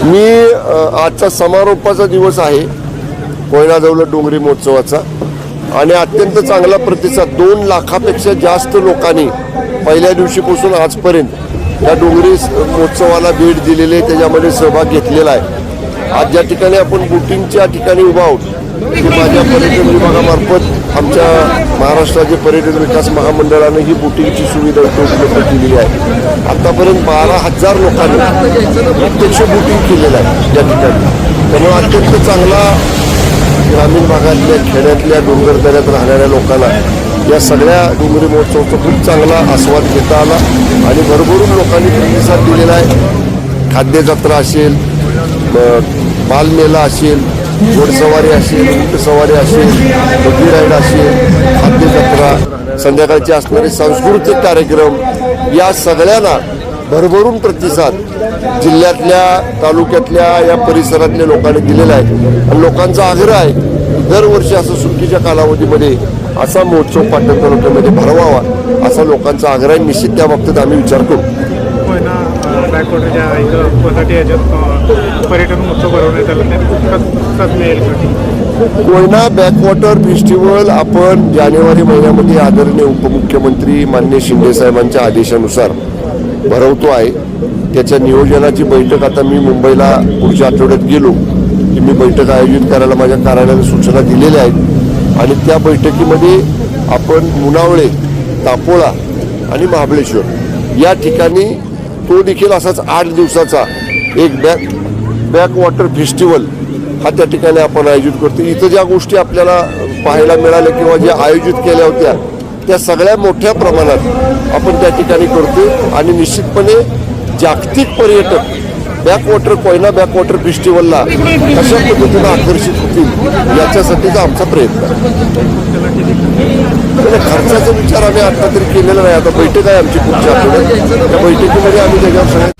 मी आजचा समारोपाचा दिवस आहे कोयना दौलत डोंगरी महोत्सवाचा आणि अत्यंत चांगला प्रतिसाद 2 लाखापेक्षा जास्त लोकांनी पहिल्या दिवशीपासून आजपर्यंत या डोंगरी महोत्सवाला भेट दिलेले त्याच्यामध्ये सहभाग घेतलेला आहे। आज ज्या ठिकाणी आपण बोटिंगच्या ठिकाणी उभा आहोत की माझ्या पर्यटन विभागामार्फत आमच्या महाराष्ट्राचे पर्यटन विकास महामंडळाने ही बोटिंगची सुविधा उपलब्ध केलेली आहे। आतापर्यंत 12,000 लोकांनी प्रत्यक्ष बोटिंग केलेलं आहे या ठिकाणी। त्यामुळे अत्यंत चांगला ग्रामीण भागातल्या खेड्यातल्या डोंगरदऱ्यात राहणाऱ्या लोकांना या सगळ्या डोंगरी महोत्सवाचा खूप चांगला आस्वाद घेता आला आणि भरभरून लोकांनी प्रतिसाद दिलेला आहे। खाद्यजत्रा असेल, बालमेला असेल, घोडसवारी असेल, ऊंटसवारी असेल, बग्गी राईड असेल, खाद्यजत्रा, संध्याकाळचे असणारे सांस्कृतिक कार्यक्रम या सगळ्यांना भरभरून प्रतिसाद जिल्ह्यातल्या तालुक्यातल्या या परिसरातल्या लोकांनी दिलेला आहे। आणि लोकांचा आग्रह आहे दरवर्षी असं सुट्टीच्या कालावधीमध्ये असा महोत्सव पाटण तालुक्यामध्ये भरवावा असा लोकांचा आग्रह आहे। निश्चित त्या बाबतीत आम्ही विचार करू। पर्यटन महोत्सव भरवण्यात कोयना बॅकवॉटर फेस्टिवल आपण जानेवारी महिन्यामध्ये आदरणीय उपमुख्यमंत्री माननीय शिंदे साहेबांच्या आदेशानुसार भरवतो आहे। त्याच्या नियोजनाची बैठक आता मी मुंबईला पुढच्या आठवड्यात गेलो की मी बैठक आयोजित करायला माझ्या कार्यालयाने सूचना दिलेल्या आहेत आणि त्या बैठकीमध्ये आपण मुनावळे, तापोळा आणि महाबळेश्वर या ठिकाणी तो देखील असाच 8 दिवसाचा एक बॅकवॉटर फेस्टिवल हा त्या ठिकाणी आपण आयोजित करतो। इथं ज्या गोष्टी आपल्याला पाहायला मिळाल्या किंवा ज्या आयोजित केल्या होत्या त्या सगळ्या मोठ्या प्रमाणात आपण त्या ठिकाणी करतो आणि निश्चितपणे जागतिक पर्यटक कोयना बॅकवॉटर फेस्टिवलला कशा पद्धतीनं आकर्षित होतील याच्यासाठीचा आमचा प्रयत्न आहे। खर्चाचा विचार आम्ही आता तरी केलेला नाही। आता बैठक आहे आमची पुढच्या आठवड्यात, त्या बैठकीमध्ये आम्ही त्याच्यावर